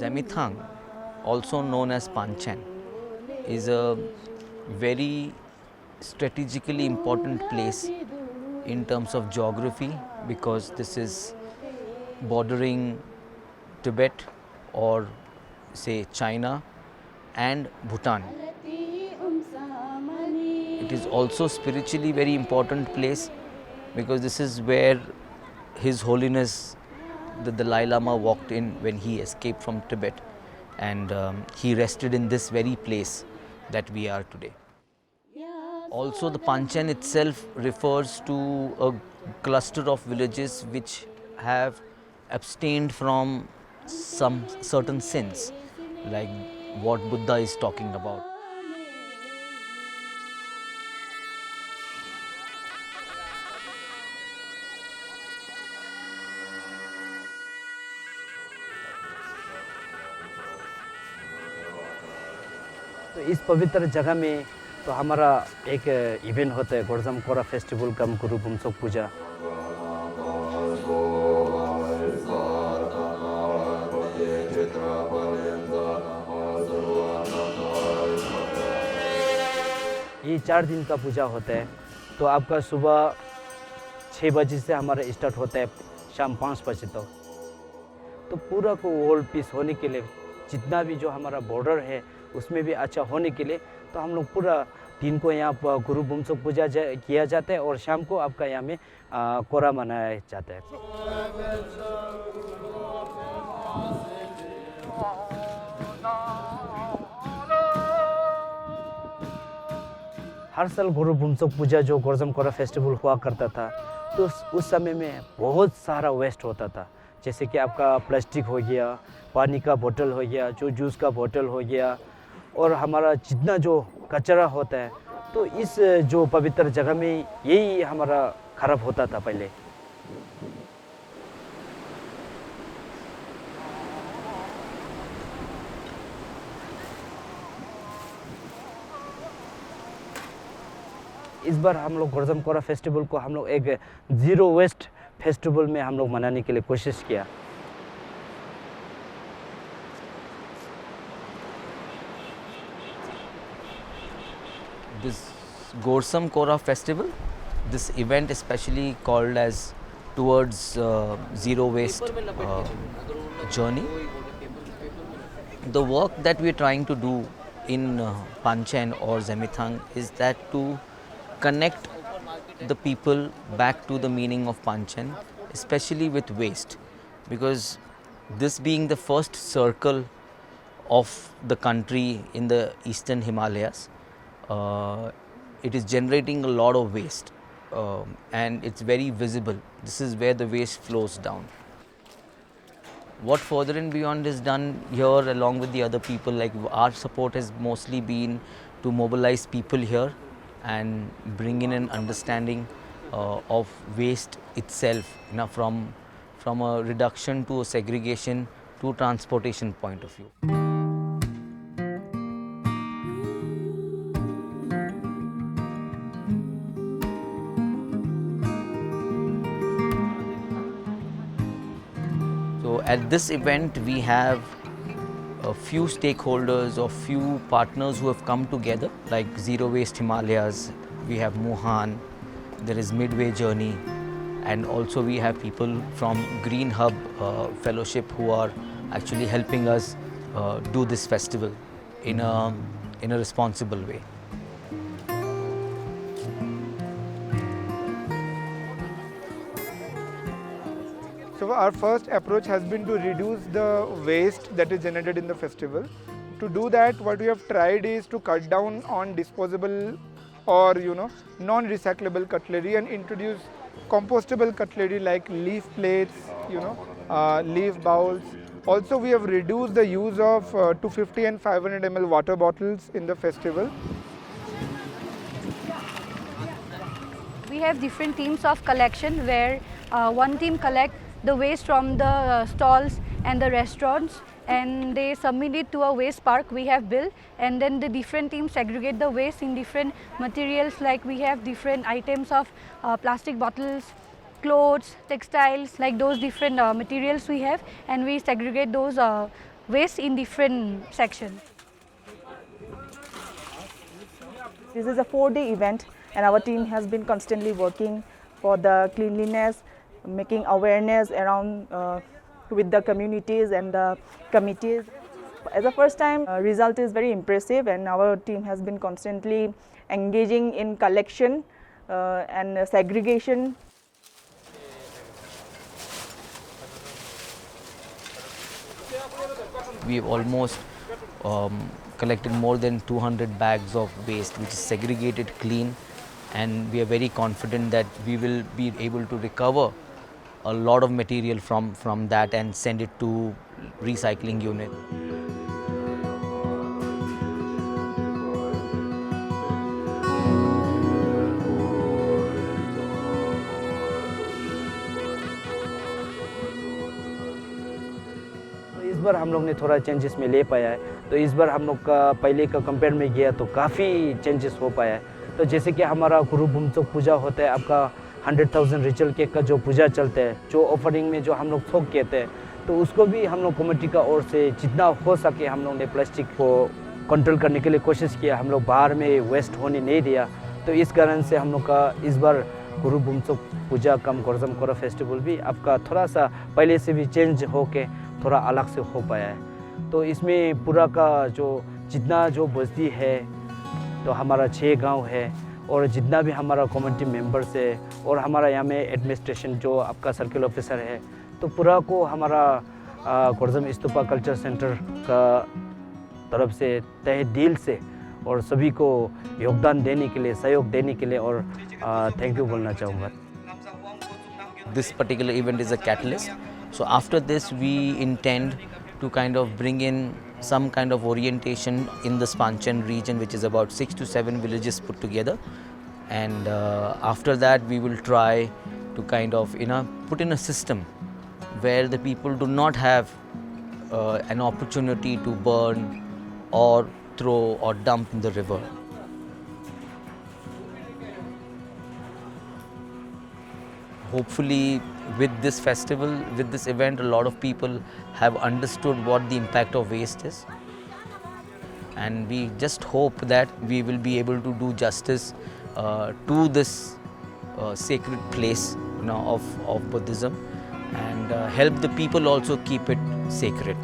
Zemithang, also known as Panchen, is a very strategically important place in terms of geography, because this is bordering Tibet, or say China, and Bhutan. It is also spiritually very important place, because this is where His Holiness the Dalai Lama walked in when he escaped from Tibet, and he rested in this very place that we are today. Also, the Panchen itself refers to a cluster of villages which have abstained from some certain sins, like what Buddha is talking about. तो इस पवित्र जगह में तो हमारा एक event होता है गोर्जम कोरा फेस्टिवल कम गुरु बुमसोक पूजा। ये 4 दिन का पूजा होता है। तो आपका सुबह 6 बजे से हमारा स्टार्ट होता है, शाम 5 बजे तक। तो पूरा को वर्ल्ड पीस होने के लिए, जितना भी जो हमारा बॉर्डर है उसमें भी अच्छा होने के लिए, तो हम लोग पूरा दिन को यहाँ पर गुरु बुमसोक पूजा किया जाता है और शाम को आपका यहाँ में कोरा मनाया जाता है। हर साल गुरु बुमसोक पूजा जो गोर्जम कोरा फेस्टिवल हुआ करता था, तो उस समय में बहुत सारा वेस्ट होता था। जैसे कि आपका प्लास्टिक हो गया, पानी का बोतल हो गया, जो जूस का बोतल हो गया, और हमारा जितना जो कचरा होता है, तो इस जो पवित्र जगह में यही हमारा खराब होता था पहले। इस बार हम लोग गोर्जम कोरा फेस्टिवल को हम लोग एक ज़ीरो वेस्ट फेस्टिवल में हम लोग मनाने के लिए कोशिश किया। This Gorsam Kora festival, this event especially called as towards zero waste journey. The work that we are trying to do in Panchen or Zemithang is that to connect the people back to the meaning of Panchen, especially with waste, because this being the first circle of the country in the eastern Himalayas, it is generating a lot of waste, and it's very visible. This is where the waste flows down. What further and beyond is done here along with the other people, like our support has mostly been to mobilize people here and bring in an understanding of waste itself, from a reduction to a segregation to transportation point of view. So at this event we have a few stakeholders or few partners who have come together, like Zero Waste Himalayas, we have Mohan, there is Midway Journey, and also we have people from Green Hub Fellowship who are actually helping us do this festival in a responsible way. So our first approach has been to reduce the waste that is generated in the festival. To do that, what we have tried is to cut down on disposable or non-recyclable cutlery and introduce compostable cutlery like leaf plates, leaf bowls. Also, we have reduced the use of 250 and 500 ml water bottles in the festival. We have different teams of collection where one team collects the waste from the stalls and the restaurants, and they submit it to a waste park we have built, and then the different teams segregate the waste in different materials, like we have different items of plastic bottles, clothes, textiles, like those different materials we have, and we segregate those waste in different sections. This is a 4-day event, and our team has been constantly working for the cleanliness, making awareness around with the communities and the committees. As a first time, result is very impressive, and our team has been constantly engaging in collection and segregation. We've almost collected more than 200 bags of waste, which is segregated clean, and we are very confident that we will be able to recover a lot of material from that and send it to recycling unit. तो इस बार हम लोग ने थोड़ा changes में ले पाया है, तो इस बार हम लोग का पहले का कंपेयर में गया तो काफ़ी चेंजेस हो पाया है। तो जैसे कि हमारा गुरु बुमचोक पूजा होता है, आपका 100,000 रिचुअल केक का जो पूजा चलता है, जो ऑफरिंग में जो हम लोग थोक कहते हैं, तो उसको भी हम लोग कमेटी का ओर से जितना हो सके हम लोग ने प्लास्टिक को कंट्रोल करने के लिए कोशिश किया। हम लोग बाहर में वेस्ट होने नहीं दिया, तो इस कारण से हम लोग का इस बार गुरु बुमचोक पूजा कम गोर्जम कोरा फेस्टिवल भी आपका थोड़ा सा पहले से भी चेंज हो के थोड़ा अलग से हो पाया है। तो इसमें पूरा का जितना जो बस्ती है, तो हमारा 6 गांव है, और जितना भी हमारा कम्युनिटी मेंबर्स है, और हमारा यहाँ में एडमिनिस्ट्रेशन जो आपका सर्किल ऑफिसर है, तो पूरा को हमारा गोर्जम स्तूपा कल्चर सेंटर का तरफ से तहे दिल से और सभी को योगदान देने के लिए, सहयोग देने के लिए और थैंक यू बोलना चाहूँगा। This particular event is a catalyst. So after this, we intend to kind of bring in some kind of orientation in the Spanchan region, which is about 6 to 7 villages put together. And after that, we will try to kind of put in a system where the people do not have an opportunity to burn or throw or dump in the river. Hopefully, with this festival, with this event, a lot of people have understood what the impact of waste is. And we just hope that we will be able to do justice to this sacred place of Buddhism, and help the people also keep it sacred.